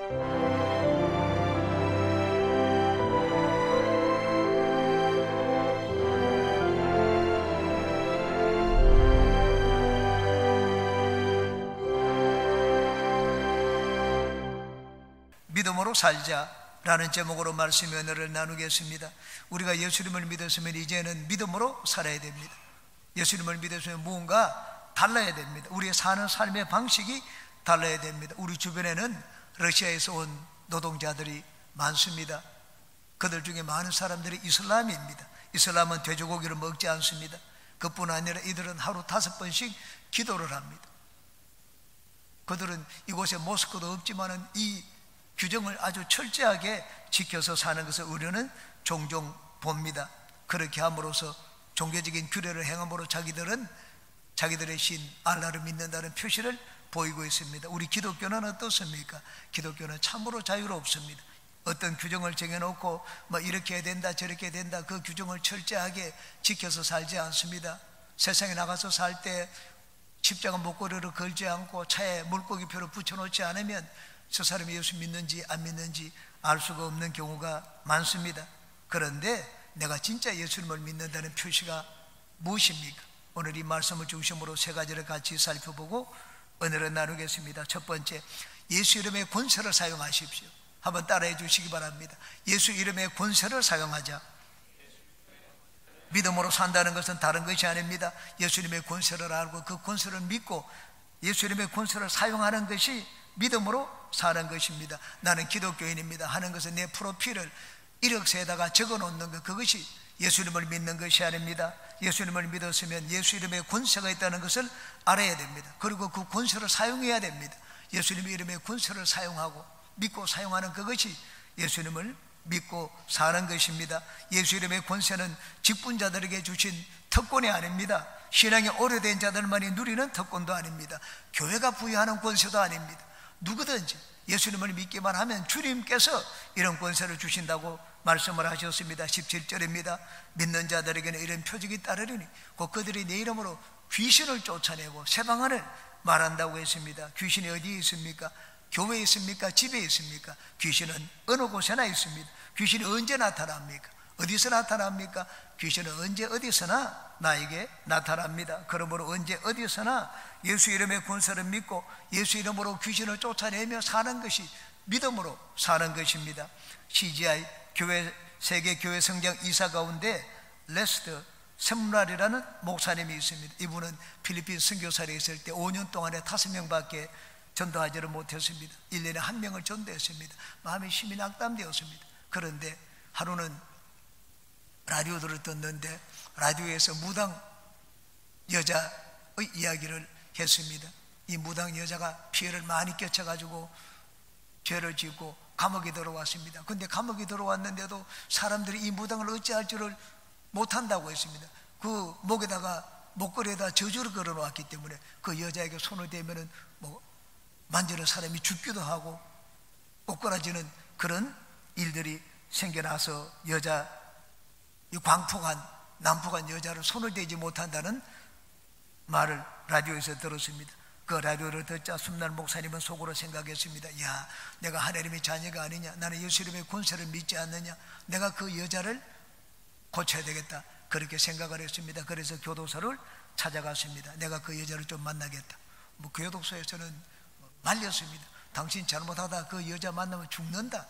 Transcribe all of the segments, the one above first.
믿음으로 살자라는 제목으로 말씀 연회를 나누겠습니다. 우리가 예수님을 믿었으면 이제는 믿음으로 살아야 됩니다. 예수님을 믿었으면 무언가 달라야 됩니다. 우리의 사는 삶의 방식이 달라야 됩니다. 우리 주변에는 러시아에서 온 노동자들이 많습니다. 그들 중에 많은 사람들이 이슬람입니다. 이슬람은 돼지고기를 먹지 않습니다. 그뿐 아니라 이들은 하루 5번씩 기도를 합니다. 그들은 이곳에 모스크도 없지만은 이 규정을 아주 철저하게 지켜서 사는 것을 우리는 종종 봅니다. 그렇게 함으로써 종교적인 규례를 행함으로 자기들은 자기들의 신 알라를 믿는다는 표시를 보이고 있습니다. 우리 기독교는 어떻습니까? 기독교는 참으로 자유롭습니다. 어떤 규정을 정해놓고 뭐 이렇게 해야 된다 저렇게 해야 된다 그 규정을 철저하게 지켜서 살지 않습니다. 세상에 나가서 살 때 십자가 목걸이를 걸지 않고 차에 물고기표를 붙여놓지 않으면 저 사람이 예수 믿는지 안 믿는지 알 수가 없는 경우가 많습니다. 그런데 내가 진짜 예수님을 믿는다는 표시가 무엇입니까? 오늘 이 말씀을 중심으로 3가지를 같이 살펴보고 은혜를 나누겠습니다. 첫 번째, 예수 이름의 권세를 사용하십시오. 한번 따라해 주시기 바랍니다. 예수 이름의 권세를 사용하자. 믿음으로 산다는 것은 다른 것이 아닙니다. 예수님의 권세를 알고 그 권세를 믿고 예수 이름의 권세를 사용하는 것이 믿음으로 사는 것입니다. 나는 기독교인입니다 하는 것은 내 프로필을 이력서에다가 적어놓는 것, 그것이 예수님을 믿는 것이 아닙니다. 예수님을 믿었으면 예수 이름의 권세가 있다는 것을 알아야 됩니다. 그리고 그 권세를 사용해야 됩니다. 예수님의 이름의 권세를 사용하고 믿고 사용하는 그것이 예수님을 믿고 사는 것입니다. 예수 이름의 권세는 직분자들에게 주신 특권이 아닙니다. 신앙이 오래된 자들만이 누리는 특권도 아닙니다. 교회가 부여하는 권세도 아닙니다. 누구든지 예수님을 믿기만 하면 주님께서 이런 권세를 주신다고 말씀을 하셨습니다. 17절입니다. 믿는 자들에게는 이런 표적이 따르리니 곧 그들이 내 이름으로 귀신을 쫓아내고 새 방언을 말한다고 했습니다. 귀신이 어디에 있습니까? 교회에 있습니까? 집에 있습니까? 귀신은 어느 곳에나 있습니다. 귀신이 언제 나타납니까? 어디서 나타납니까? 귀신은 언제 어디서나 나에게 나타납니다. 그러므로 언제 어디서나 예수 이름의 권세를 믿고 예수 이름으로 귀신을 쫓아내며 사는 것이 믿음으로 사는 것입니다. CGI 교회 세계 교회 성장 이사 가운데 레스트 샘랄이라는 목사님이 있습니다. 이분은 필리핀 선교사에 있을 때 5년 동안에 5명밖에 전도하지를 못했습니다. 1년에 1명을 전도했습니다. 마음에 심히 낙담되었습니다. 그런데 하루는 라디오를 듣는데 라디오에서 무당 여자의 이야기를 했습니다. 이 무당 여자가 피해를 많이 끼쳐가지고 죄를 짓고 감옥에 들어왔습니다. 그런데 감옥에 들어왔는데도 사람들이 이 무당을 어찌할 줄을 못한다고 했습니다. 그 목에다가 목걸이에다 저주를 걸어놓았기 때문에 그 여자에게 손을 대면은 뭐 만지는 사람이 죽기도 하고 꼬꾸라지는 그런 일들이 생겨나서 이 광폭한 난폭한 여자를 손을 대지 못한다는 말을 라디오에서 들었습니다. 그 라디오를 듣자 숨난 목사님은 속으로 생각했습니다. 야, 내가 하나님의 자녀가 아니냐, 나는 예수 이름의 권세를 믿지 않느냐, 내가 그 여자를 고쳐야 되겠다, 그렇게 생각을 했습니다. 그래서 교도소를 찾아갔습니다. 내가 그 여자를 좀 만나겠다. 뭐 교도소에서는 말렸습니다. 당신 잘못하다 그 여자 만나면 죽는다.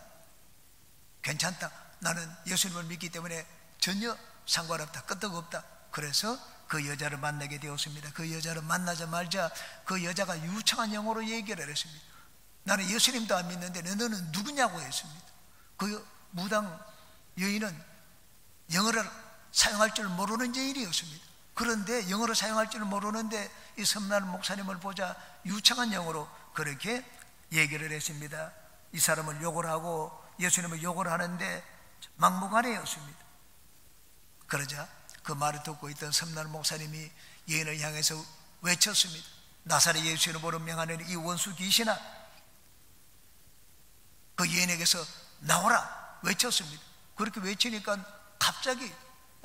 괜찮다. 나는 예수님을 믿기 때문에 전혀 상관없다. 끄떡없다. 그래서 그 여자를 만나게 되었습니다. 그 여자를 만나자마자 그 여자가 유창한 영어로 얘기를 했습니다. 나는 예수님도 안 믿는데 너는 누구냐고 했습니다. 그 무당 여인은 영어를 사용할 줄 모르는 여인이었습니다. 그런데 영어를 사용할 줄 모르는데 이 섬난 목사님을 보자 유창한 영어로 그렇게 얘기를 했습니다. 이 사람을 욕을 하고 예수님을 욕을 하는데 막무가내였습니다. 그러자 그 말을 듣고 있던 섬난 목사님이 여인을 향해서 외쳤습니다. 나사렛 예수 이름으로 명하는 이 원수 귀신아, 그 여인에게서 나오라 외쳤습니다. 그렇게 외치니까 갑자기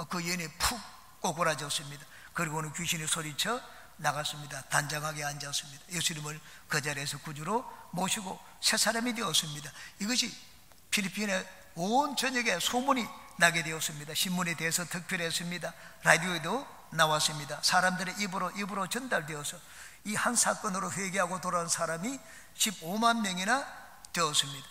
그 여인이 푹 꼬꾸라졌습니다. 그리고는 귀신이 소리쳐 나갔습니다. 단장하게 앉았습니다. 예수님을 그 자리에서 구주로 모시고 새 사람이 되었습니다. 이것이 필리핀의 온 전역에 소문이 나게 되었습니다. 신문에 대해서 특별했습니다. 라디오에도 나왔습니다. 사람들의 입으로 전달되어서 이 한 사건으로 회개하고 돌아온 사람이 15만 명이나 되었습니다.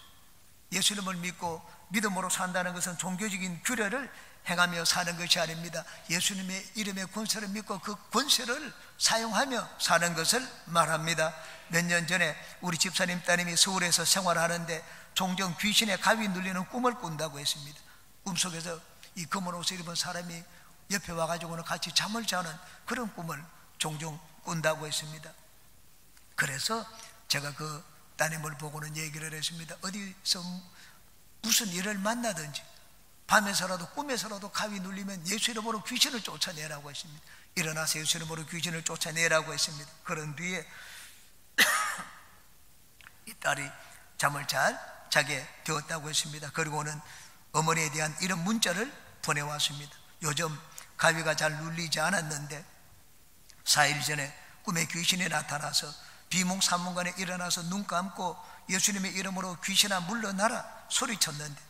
예수님을 믿고 믿음으로 산다는 것은 종교적인 규례를 행하며 사는 것이 아닙니다. 예수님의 이름의 권세를 믿고 그 권세를 사용하며 사는 것을 말합니다. 몇 년 전에 우리 집사님 따님이 서울에서 생활하는데 종종 귀신의 가위 눌리는 꿈을 꾼다고 했습니다. 꿈속에서 이 검은 옷을 입은 사람이 옆에 와가지고는 같이 잠을 자는 그런 꿈을 종종 꾼다고 했습니다. 그래서 제가 그 따님을 보고는 얘기를 했습니다. 어디서 무슨 일을 만나든지 밤에서라도 꿈에서라도 가위 눌리면 예수 이름으로 귀신을 쫓아내라고 했습니다. 일어나서 예수 이름으로 귀신을 쫓아내라고 했습니다. 그런 뒤에 이 딸이 잠을 잘 자게 되었다고 했습니다. 그리고는 어머니에 대한 이런 문자를 보내왔습니다. 요즘 가위가 잘 눌리지 않았는데 4일 전에 꿈에 귀신이 나타나서 비몽사몽간에 일어나서 눈 감고 예수님의 이름으로 귀신아 물러나라 소리쳤는데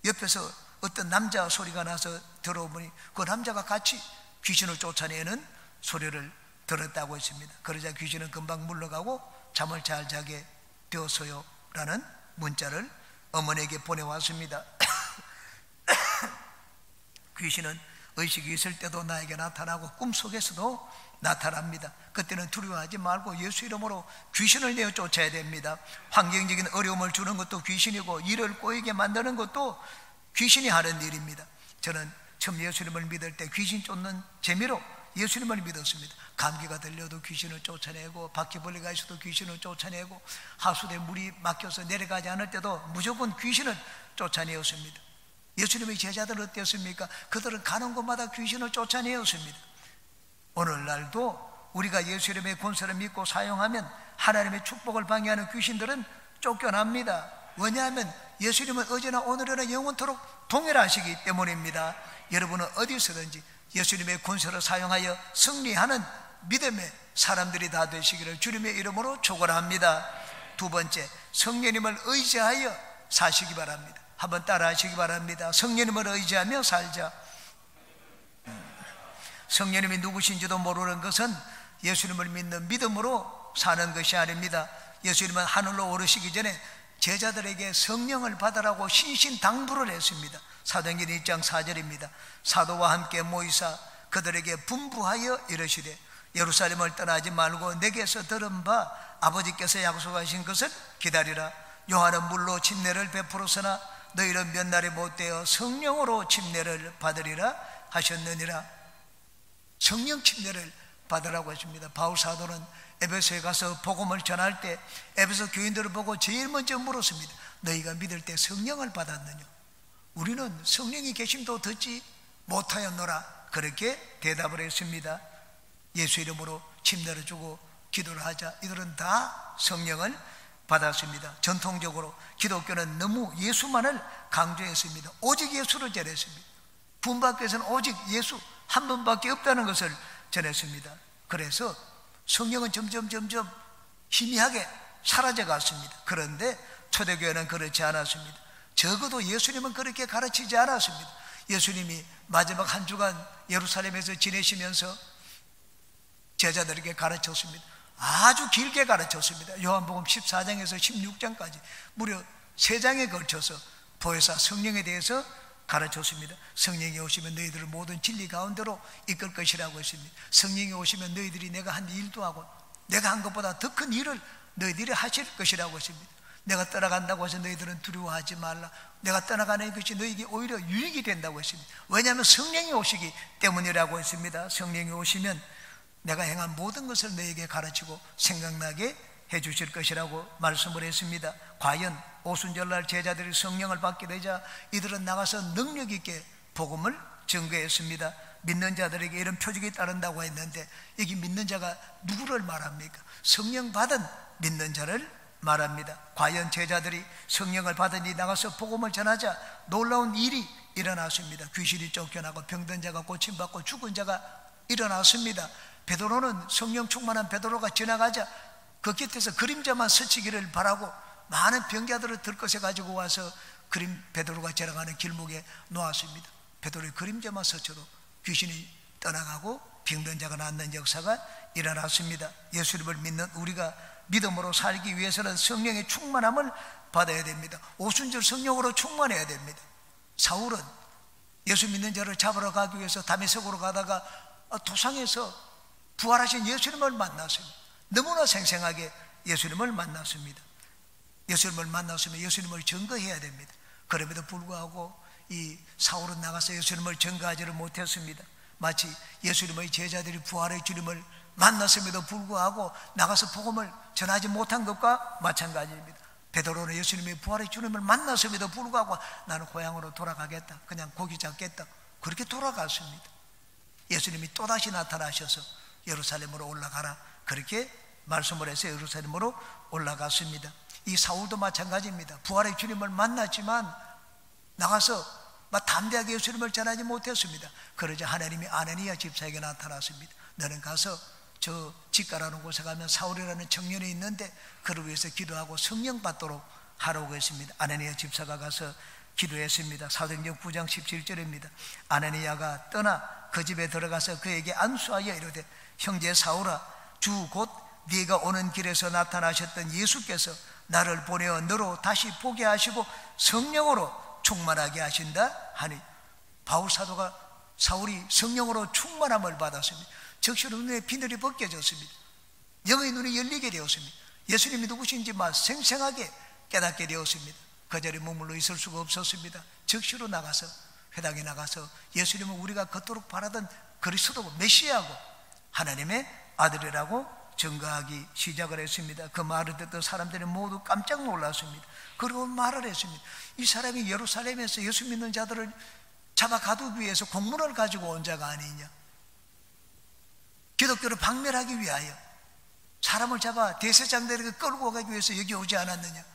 옆에서 어떤 남자 소리가 나서 들어보니 그 남자가 같이 귀신을 쫓아내는 소리를 들었다고 했습니다. 그러자 귀신은 금방 물러가고 잠을 잘 자게 되었어요 라는 문자를 어머니에게 보내왔습니다. 귀신은 의식이 있을 때도 나에게 나타나고 꿈속에서도 나타납니다. 그때는 두려워하지 말고 예수 이름으로 귀신을 내어 쫓아야 됩니다. 환경적인 어려움을 주는 것도 귀신이고 일을 꼬이게 만드는 것도 귀신이 하는 일입니다. 저는 처음 예수님을 믿을 때 귀신 쫓는 재미로 예수님을 믿었습니다. 감기가 들려도 귀신을 쫓아내고 바퀴벌레가 있어도 귀신을 쫓아내고 하수도에 물이 막혀서 내려가지 않을 때도 무조건 귀신을 쫓아내었습니다. 예수님의 제자들은 어땠습니까? 그들은 가는 곳마다 귀신을 쫓아내었습니다. 오늘날도 우리가 예수 이름의 권세를 믿고 사용하면 하나님의 축복을 방해하는 귀신들은 쫓겨납니다. 왜냐하면 예수님은 어제나 오늘이나 영원토록 동일하시기 때문입니다. 여러분은 어디서든지 예수님의 권세를 사용하여 승리하는 믿음의 사람들이 다 되시기를 주님의 이름으로 축원합니다. 두 번째, 성령님을 의지하여 사시기 바랍니다. 한번 따라 하시기 바랍니다. 성령님을 의지하며 살자. 성령님이 누구신지도 모르는 것은 예수님을 믿는 믿음으로 사는 것이 아닙니다. 예수님은 하늘로 오르시기 전에 제자들에게 성령을 받으라고 신신당부를 했습니다. 사도행전 1장 4절입니다. 사도와 함께 모이사 그들에게 분부하여 이르시되 예루살렘을 떠나지 말고 내게서 들은 바 아버지께서 약속하신 것을 기다리라. 요한은 물로 침례를 베풀었으나 너희는 몇 날이 못되어 성령으로 침례를 받으리라 하셨느니라. 성령 침례를 받으라고 했습니다. 바울 사도는 에베소에 가서 복음을 전할 때 에베소 교인들을 보고 제일 먼저 물었습니다. 너희가 믿을 때 성령을 받았느냐? 우리는 성령이 계심도 듣지 못하였노라. 그렇게 대답을 했습니다. 예수 이름으로 침례를 주고 기도를 하자 이들은 다 성령을 받았습니다. 전통적으로 기독교는 너무 예수만을 강조했습니다. 오직 예수를 전했습니다. 분밖에서는 오직 예수 한 분밖에 없다는 것을 전했습니다. 그래서 성령은 점점 희미하게 사라져 갔습니다. 그런데 초대교회는 그렇지 않았습니다. 적어도 예수님은 그렇게 가르치지 않았습니다. 예수님이 마지막 한 주간 예루살렘에서 지내시면서 제자들에게 가르쳤습니다. 아주 길게 가르쳤습니다. 요한복음 14장에서 16장까지 무려 3장에 걸쳐서 보혜사 성령에 대해서 가르쳤습니다. 성령이 오시면 너희들을 모든 진리 가운데로 이끌 것이라고 했습니다. 성령이 오시면 너희들이 내가 한 일도 하고 내가 한 것보다 더 큰 일을 너희들이 하실 것이라고 했습니다. 내가 떠나간다고 해서 너희들은 두려워하지 말라. 내가 떠나가는 것이 너희에게 오히려 유익이 된다고 했습니다. 왜냐하면 성령이 오시기 때문이라고 했습니다. 성령이 오시면 내가 행한 모든 것을 너희에게 가르치고 생각나게 해주실 것이라고 말씀을 했습니다. 과연 오순절날 제자들이 성령을 받게 되자 이들은 나가서 능력 있게 복음을 증거했습니다. 믿는 자들에게 이런 표적이 따른다고 했는데 여기 믿는 자가 누구를 말합니까? 성령 받은 믿는 자를 말합니다. 과연 제자들이 성령을 받으니 나가서 복음을 전하자 놀라운 일이 일어났습니다. 귀신이 쫓겨나고 병든 자가 고침받고 죽은 자가 일어났습니다. 베드로는 성령 충만한 베드로가 지나가자 그 곁에서 그림자만 스치기를 바라고 많은 병자들을 들것에 가지고 와서 베드로가 지나가는 길목에 놓았습니다. 베드로의 그림자만 스쳐도 귀신이 떠나가고 병든 자가 낫는 역사가 일어났습니다. 예수님을 믿는 우리가 믿음으로 살기 위해서는 성령의 충만함을 받아야 됩니다. 오순절 성령으로 충만해야 됩니다. 사울은 예수 믿는 자를 잡으러 가기 위해서 다메섹으로 가다가 도상에서 부활하신 예수님을 만났습니다. 너무나 생생하게 예수님을 만났습니다. 예수님을 만났으면 예수님을 증거해야 됩니다. 그럼에도 불구하고 이 사울은 나가서 예수님을 증거하지를 못했습니다. 마치 예수님의 제자들이 부활의 주님을 만났음에도 불구하고 나가서 복음을 전하지 못한 것과 마찬가지입니다. 베드로는 예수님의 부활의 주님을 만났음에도 불구하고 나는 고향으로 돌아가겠다, 그냥 고기 잡겠다, 그렇게 돌아갔습니다. 예수님이 또다시 나타나셔서 예루살렘으로 올라가라, 그렇게 말씀을 해서 예루살렘으로 올라갔습니다. 이 사울도 마찬가지입니다. 부활의 주님을 만났지만 나가서 담대하게 예수님을 전하지 못했습니다. 그러자 하나님이 아나니아 집사에게 나타났습니다. 너는 가서 저 직가라는 곳에 가면 사울이라는 청년이 있는데 그를 위해서 기도하고 성령 받도록 하라고 했습니다. 아나니아 집사가 가서 기도했습니다. 사도행전 9장 17절입니다. 아나니아가 떠나 그 집에 들어가서 그에게 안수하여 이르되 형제 사울아, 주 곧 네가 오는 길에서 나타나셨던 예수께서 나를 보내어 너로 다시 보게 하시고 성령으로 충만하게 하신다 하니, 바울 사도가 사울이 성령으로 충만함을 받았습니다. 적시로 눈에 비늘이 벗겨졌습니다. 영의 눈이 열리게 되었습니다. 예수님이 누구신지 생생하게 깨닫게 되었습니다. 그 자리에 머물러 있을 수가 없었습니다. 적시로 나가서 회당에 나가서 예수님은 우리가 걷도록 바라던 그리스도고 메시아고 하나님의 아들이라고 증거하기 시작을 했습니다. 그 말을 듣던 사람들이 모두 깜짝 놀랐습니다. 그리고 말을 했습니다. 이 사람이 예루살렘에서 예수 믿는 자들을 잡아 가두기 위해서 공문을 가지고 온 자가 아니냐, 기독교를 박멸하기 위하여 사람을 잡아 대제사장들에게 끌고 가기 위해서 여기 오지 않았느냐,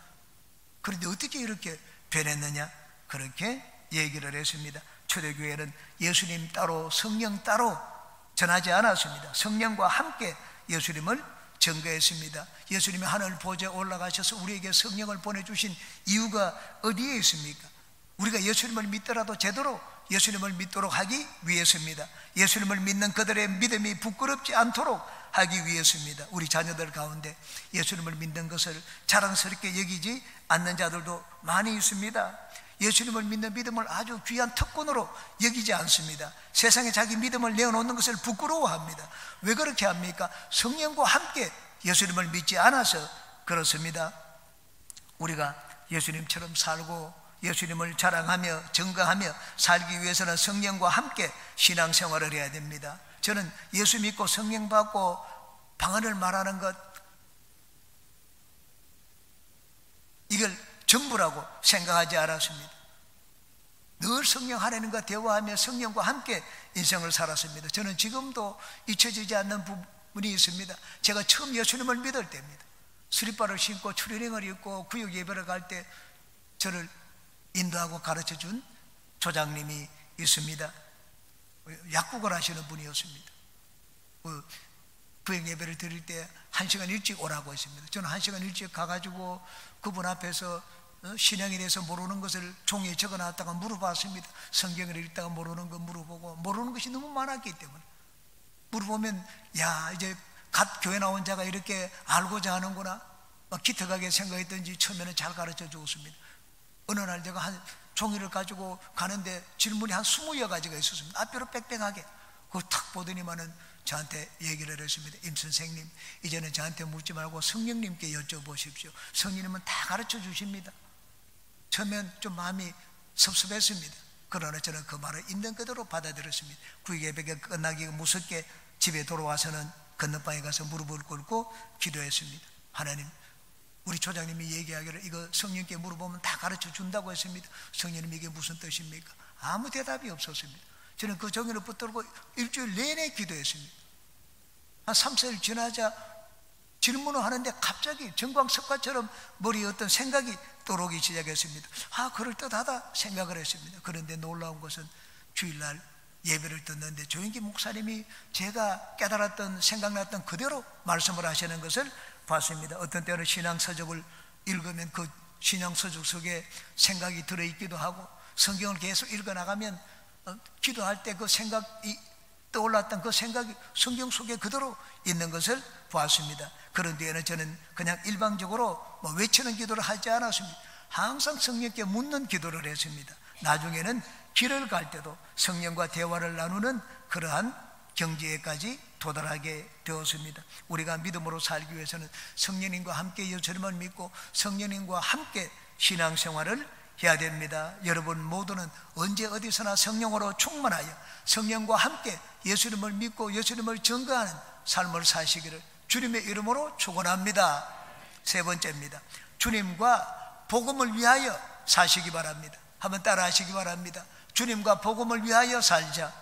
그런데 어떻게 이렇게 변했느냐, 그렇게 얘기를 했습니다. 초대교회는 예수님 따로 성령 따로 전하지 않았습니다. 성령과 함께 예수님을 증거했습니다. 예수님이 하늘 보좌에 올라가셔서 우리에게 성령을 보내주신 이유가 어디에 있습니까? 우리가 예수님을 믿더라도 제대로 예수님을 믿도록 하기 위해서입니다. 예수님을 믿는 그들의 믿음이 부끄럽지 않도록 하기 위해서입니다. 우리 자녀들 가운데 예수님을 믿는 것을 자랑스럽게 여기지 않는 자들도 많이 있습니다. 예수님을 믿는 믿음을 아주 귀한 특권으로 여기지 않습니다. 세상에 자기 믿음을 내어놓는 것을 부끄러워합니다. 왜 그렇게 합니까? 성령과 함께 예수님을 믿지 않아서 그렇습니다. 우리가 예수님처럼 살고 예수님을 자랑하며 증거하며 살기 위해서는 성령과 함께 신앙생활을 해야 됩니다. 저는 예수 믿고 성령 받고 방언을 말하는 것, 이걸 전부라고 생각하지 않았습니다. 늘 성령 하나님과 대화하며 성령과 함께 인생을 살았습니다. 저는 지금도 잊혀지지 않는 부분이 있습니다. 제가 처음 예수님을 믿을 때입니다. 수리바를 신고 추리닝을 입고 구역 예배를 갈 때 저를 인도하고 가르쳐준 조장님이 있습니다. 약국을 하시는 분이었습니다. 구역 예배를 드릴 때 1시간 일찍 오라고 했습니다. 저는 1시간 일찍 가가지고 그분 앞에서 신앙에 대해서 모르는 것을 종이에 적어놨다가 물어봤습니다. 성경을 읽다가 모르는 거 물어보고, 모르는 것이 너무 많았기 때문에 물어보면 야, 이제 갓 교회 나온 자가 이렇게 알고자 하는구나 막 기특하게 생각했던지 처음에는 잘 가르쳐 주었습니다. 어느 날 제가 한 종이를 가지고 가는데 질문이 한 20여 가지가 있었습니다. 앞뒤로 빽빽하게. 그걸 탁 보더니만은 저한테 얘기를 했습니다. 임 선생님, 이제는 저한테 묻지 말고 성령님께 여쭤보십시오. 성령님은 다 가르쳐 주십니다. 처음엔 좀 마음이 섭섭했습니다. 그러나 저는 그 말을 있는 그대로 받아들였습니다. 구역 예배가 끝나기 무섭게 집에 돌아와서는 건너방에 가서 무릎을 꿇고 기도했습니다. 하나님, 우리 조장님이 얘기하기를 이거 성령께 물어보면 다 가르쳐 준다고 했습니다. 성령님, 이게 무슨 뜻입니까? 아무 대답이 없었습니다. 저는 그 종이를 붙들고 일주일 내내 기도했습니다. 한 3, 4일 지나자 질문을 하는데 갑자기 정광석화처럼 머리에 어떤 생각이 떠오르기 시작했습니다. 그럴듯하다 생각을 했습니다. 그런데 놀라운 것은 주일날 예배를 듣는데 조영기 목사님이 제가 깨달았던 생각났던 그대로 말씀을 하시는 것을 봤습니다. 어떤 때는 신앙서적을 읽으면 그 신앙서적 속에 생각이 들어있기도 하고, 성경을 계속 읽어나가면 기도할 때 그 생각이 떠올랐던 그 생각이 성경 속에 그대로 있는 것을 보았습니다. 그런 뒤에는 저는 그냥 일방적으로 외치는 기도를 하지 않았습니다. 항상 성령께 묻는 기도를 했습니다. 나중에는 길을 갈 때도 성령과 대화를 나누는 그러한 경지에까지 도달하게 되었습니다. 우리가 믿음으로 살기 위해서는 성령님과 함께 예수님을 믿고 성령님과 함께 신앙생활을 해야 됩니다. 여러분 모두는 언제 어디서나 성령으로 충만하여 성령과 함께 예수님을 믿고 예수님을 증거하는 삶을 사시기를 주님의 이름으로 축원합니다. 세 번째입니다. 주님과 복음을 위하여 사시기 바랍니다. 한번 따라 하시기 바랍니다. 주님과 복음을 위하여 살자.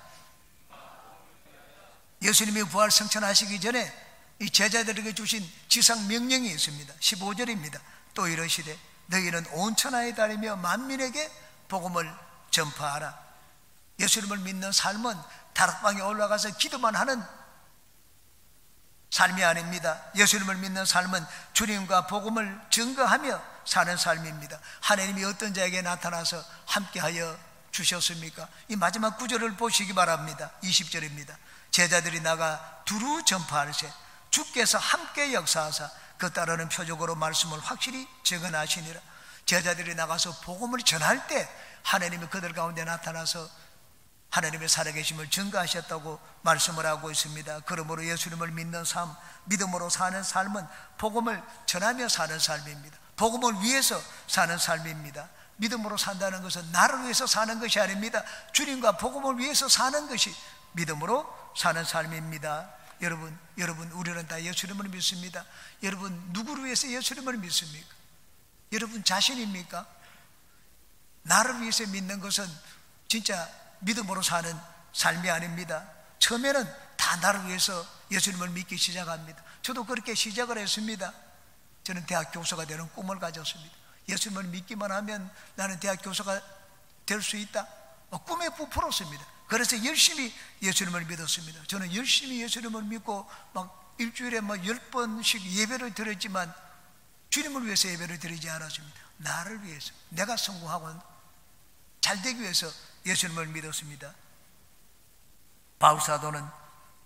예수님이 부활 승천하시기 전에 이 제자들에게 주신 지상 명령이 있습니다. 15절입니다. 또 이러시되 너희는 온 천하에 다니며 만민에게 복음을 전파하라. 예수님을 믿는 삶은 다락방에 올라가서 기도만 하는 삶이 아닙니다. 예수님을 믿는 삶은 주님과 복음을 증거하며 사는 삶입니다. 하나님이 어떤 자에게 나타나서 함께하여 주셨습니까? 이 마지막 구절을 보시기 바랍니다. 20절입니다. 제자들이 나가 두루 전파하세 주께서 함께 역사하사 그 따르는 표적으로 말씀을 확실히 증언하시니라. 제자들이 나가서 복음을 전할 때 하나님이 그들 가운데 나타나서 하나님의 살아계심을 증거하셨다고 말씀을 하고 있습니다. 그러므로 예수님을 믿는 삶, 믿음으로 사는 삶은 복음을 전하며 사는 삶입니다. 복음을 위해서 사는 삶입니다. 믿음으로 산다는 것은 나를 위해서 사는 것이 아닙니다. 주님과 복음을 위해서 사는 것이 믿음으로 사는 삶입니다. 여러분 우리는 다 예수님을 믿습니다. 여러분 누구를 위해서 예수님을 믿습니까? 여러분 자신입니까? 나를 위해서 믿는 것은 진짜 믿음으로 사는 삶이 아닙니다. 처음에는 다 나를 위해서 예수님을 믿기 시작합니다. 저도 그렇게 시작을 했습니다. 저는 대학 교사가 되는 꿈을 가졌습니다. 예수님을 믿기만 하면 나는 대학 교사가 될 수 있다, 꿈에 부풀었습니다. 그래서 열심히 예수님을 믿었습니다. 저는 열심히 예수님을 믿고 막 일주일에 10번씩 예배를 드렸지만 주님을 위해서 예배를 드리지 않았습니다. 나를 위해서, 내가 성공하고 잘 되기 위해서 예수님을 믿었습니다. 바울 사도는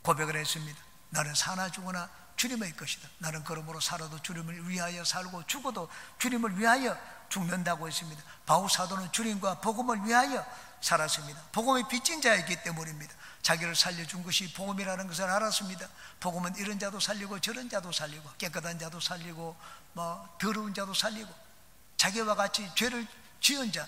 고백을 했습니다. 나는 사나 죽으나 주님의 것이다. 나는 그러므로 살아도 주님을 위하여 살고 죽어도 주님을 위하여 죽는다고 했습니다. 바울 사도는 주님과 복음을 위하여 살았습니다. 복음의 빚진 자이기 때문입니다. 자기를 살려준 것이 복음이라는 것을 알았습니다. 복음은 이런 자도 살리고 저런 자도 살리고 깨끗한 자도 살리고 더러운 자도 살리고 자기와 같이 죄를 지은 자,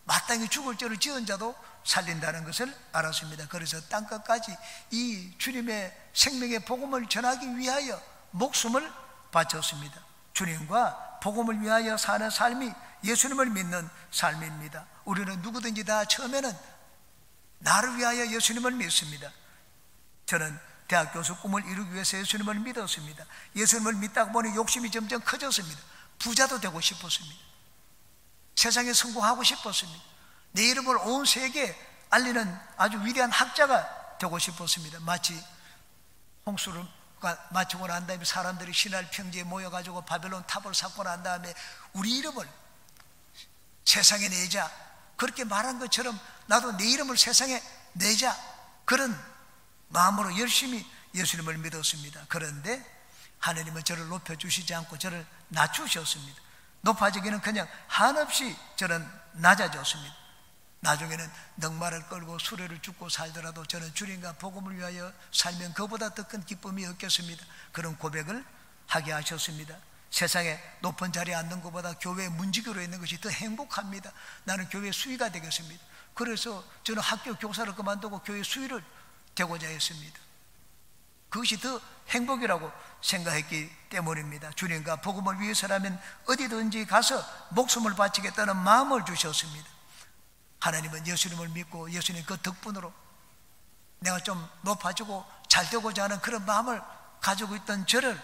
마땅히 죽을 죄를 지은 자도 살린다는 것을 알았습니다. 그래서 땅끝까지 이 주님의 생명의 복음을 전하기 위하여 목숨을 바쳤습니다. 주님과 복음을 위하여 사는 삶이 예수님을 믿는 삶입니다. 우리는 누구든지 다 처음에는 나를 위하여 예수님을 믿습니다. 저는 대학 교수 꿈을 이루기 위해서 예수님을 믿었습니다. 예수님을 믿다가 보니 욕심이 점점 커졌습니다. 부자도 되고 싶었습니다. 세상에 성공하고 싶었습니다. 내 이름을 온 세계에 알리는 아주 위대한 학자가 되고 싶었습니다. 마치 홍수를 마치고 난 다음에 사람들이 신할 평지에 모여가지고 바벨론 탑을 쌓고 난 다음에 우리 이름을 세상에 내자, 그렇게 말한 것처럼 나도 내 이름을 세상에 내자, 그런 마음으로 열심히 예수님을 믿었습니다. 그런데 하나님은 저를 높여주시지 않고 저를 낮추셨습니다. 높아지기는 그냥 한없이 저는 낮아졌습니다. 나중에는 넉마를 끌고 수레를 줍고 살더라도 저는 주님과 복음을 위하여 살면 그보다 더 큰 기쁨이 없겠습니다. 그런 고백을 하게 하셨습니다. 세상에 높은 자리에 앉는 것보다 교회 문지기로 있는 것이 더 행복합니다. 나는 교회 수위가 되겠습니다. 그래서 저는 학교 교사를 그만두고 교회 수위를 되고자 했습니다. 그것이 더 행복이라고 생각했기 때문입니다. 주님과 복음을 위해서라면 어디든지 가서 목숨을 바치겠다는 마음을 주셨습니다. 하나님은 예수님을 믿고 예수님 그 덕분으로 내가 좀 높아지고 잘 되고자 하는 그런 마음을 가지고 있던 저를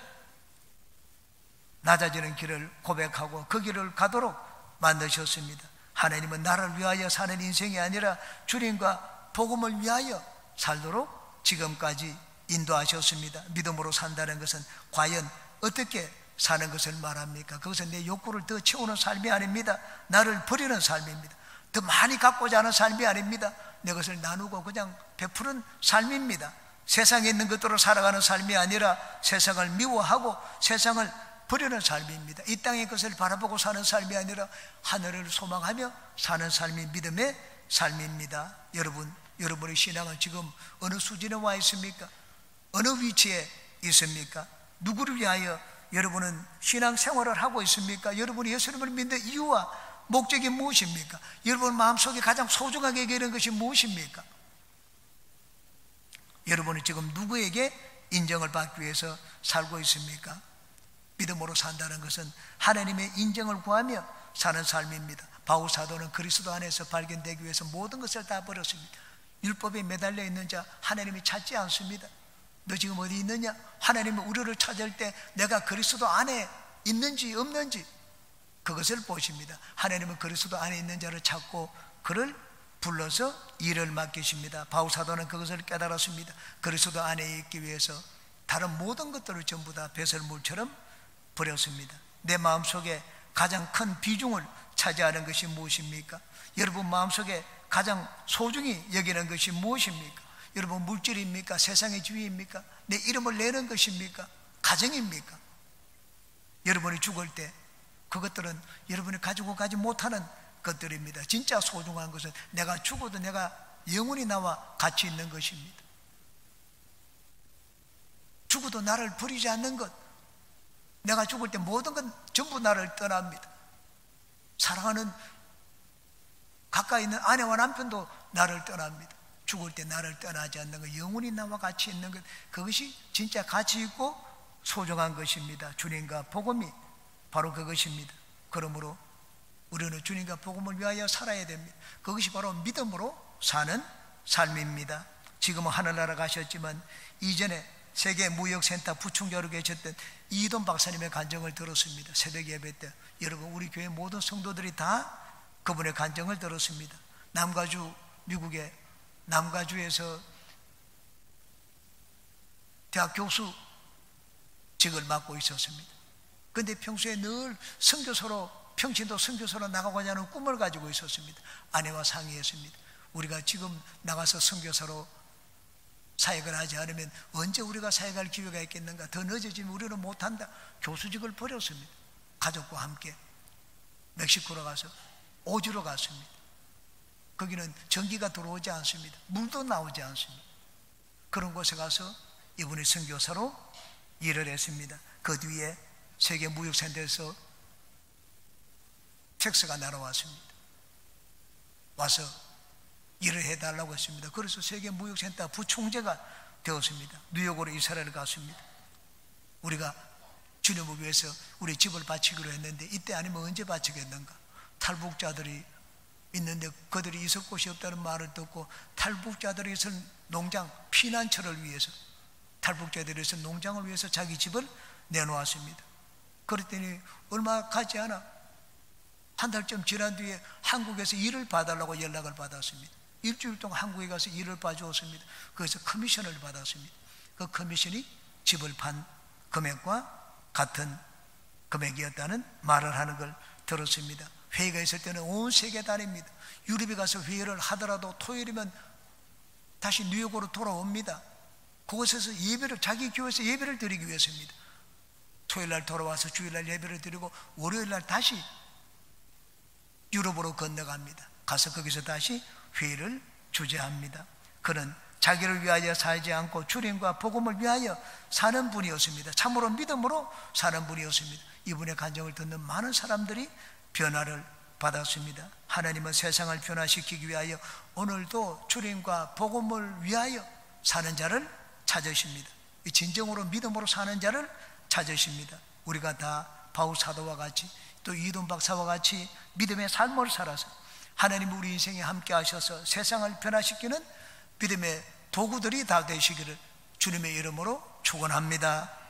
낮아지는 길을 고백하고 그 길을 가도록 만드셨습니다. 하나님은 나를 위하여 사는 인생이 아니라 주님과 복음을 위하여 살도록 지금까지 인도하셨습니다. 믿음으로 산다는 것은 과연 어떻게 사는 것을 말합니까? 그것은 내 욕구를 더 채우는 삶이 아닙니다. 나를 버리는 삶입니다. 더 많이 갖고자 하는 삶이 아닙니다. 내 것을 나누고 그냥 베푸는 삶입니다. 세상에 있는 것들로 살아가는 삶이 아니라 세상을 미워하고 세상을 버리는 삶입니다. 이 땅의 것을 바라보고 사는 삶이 아니라 하늘을 소망하며 사는 삶이 믿음의 삶입니다. 여러분의 신앙은 지금 어느 수준에 와 있습니까? 어느 위치에 있습니까? 누구를 위하여 여러분은 신앙생활을 하고 있습니까? 여러분이 예수님을 믿는 이유와 목적이 무엇입니까? 여러분 마음속에 가장 소중하게 여기는 것이 무엇입니까? 여러분은 지금 누구에게 인정을 받기 위해서 살고 있습니까? 믿음으로 산다는 것은 하나님의 인정을 구하며 사는 삶입니다. 바울 사도는 그리스도 안에서 발견되기 위해서 모든 것을 다 버렸습니다. 율법에 매달려 있는 자 하나님이 찾지 않습니다. 너 지금 어디 있느냐? 하나님은 우리를 찾을 때 내가 그리스도 안에 있는지 없는지 그것을 보십니다. 하나님은 그리스도 안에 있는 자를 찾고 그를 불러서 일을 맡기십니다. 바울 사도는 그것을 깨달았습니다. 그리스도 안에 있기 위해서 다른 모든 것들을 전부 다 배설물처럼 버렸습니다. 내 마음속에 가장 큰 비중을 차지하는 것이 무엇입니까? 여러분 마음속에 가장 소중히 여기는 것이 무엇입니까? 여러분 물질입니까? 세상의 지위입니까? 내 이름을 내는 것입니까? 가정입니까? 여러분이 죽을 때 그것들은 여러분이 가지고 가지 못하는 것들입니다. 진짜 소중한 것은 내가 죽어도 내가 영원히 나와 같이 있는 것입니다. 죽어도 나를 버리지 않는 것, 내가 죽을 때 모든 건 전부 나를 떠납니다. 사랑하는 가까이 있는 아내와 남편도 나를 떠납니다. 죽을 때 나를 떠나지 않는 것, 영원히 나와 같이 있는 것, 그것이 진짜 가치 있고 소중한 것입니다. 주님과 복음이 바로 그것입니다. 그러므로 우리는 주님과 복음을 위하여 살아야 됩니다. 그것이 바로 믿음으로 사는 삶입니다. 지금은 하늘나라 가셨지만 이전에 세계무역센터 부총재로 계셨던 이돈 박사님의 간증을 들었습니다. 새벽 예배 때 여러분 우리 교회 모든 성도들이 다 그분의 간증을 들었습니다. 남가주, 미국의 남가주에서 대학 교수직을 맡고 있었습니다. 그런데 평소에 늘 선교사로, 평신도 선교사로 나가고자 하는 꿈을 가지고 있었습니다. 아내와 상의했습니다. 우리가 지금 나가서 선교사로 사역을 하지 않으면 언제 우리가 사역할 기회가 있겠는가? 더 늦어지면 우리는 못한다. 교수직을 버렸습니다. 가족과 함께 멕시코로 가서 오주로 갔습니다. 거기는 전기가 들어오지 않습니다. 물도 나오지 않습니다. 그런 곳에 가서 이분이 선교사로 일을 했습니다. 그 뒤에 세계무역센터에서 텍스가 날아왔습니다. 와서 일을 해달라고 했습니다. 그래서 세계무역센터 부총재가 되었습니다. 뉴욕으로 이사를 갔습니다. 우리가 주님을 위해서 우리 집을 바치기로 했는데 이때 아니면 언제 바치겠는가? 탈북자들이 있는데 그들이 있을 곳이 없다는 말을 듣고 탈북자들이 있을 농장, 피난처를 위해서, 탈북자들이 있을 농장을 위해서 자기 집을 내놓았습니다. 그랬더니 얼마 가지 않아 한 달쯤 지난 뒤에 한국에서 일을 봐달라고 연락을 받았습니다. 일주일 동안 한국에 가서 일을 봐주었습니다. 그래서 커미션을 받았습니다. 그 커미션이 집을 판 금액과 같은 금액이었다는 말을 하는 걸 들었습니다. 회의가 있을 때는 온 세계 다닙니다. 유럽에 가서 회의를 하더라도 토요일이면 다시 뉴욕으로 돌아옵니다. 그곳에서 예배를, 자기 교회에서 예배를 드리기 위해서입니다. 토요일날 돌아와서 주일날 예배를 드리고 월요일날 다시 유럽으로 건너갑니다. 가서 거기서 다시 회의를 주재합니다. 그는 자기를 위하여 살지 않고 주님과 복음을 위하여 사는 분이었습니다. 참으로 믿음으로 사는 분이었습니다. 이분의 간증을 듣는 많은 사람들이 변화를 받았습니다. 하나님은 세상을 변화시키기 위하여 오늘도 주님과 복음을 위하여 사는 자를 찾으십니다. 진정으로 믿음으로 사는 자를 찾으십니다. 우리가 다 바울 사도와 같이 또 이돈 박사와 같이 믿음의 삶을 살아서 하나님 우리 인생에 함께 하셔서 세상을 변화시키는 믿음의 도구들이 다 되시기를 주님의 이름으로 축원합니다.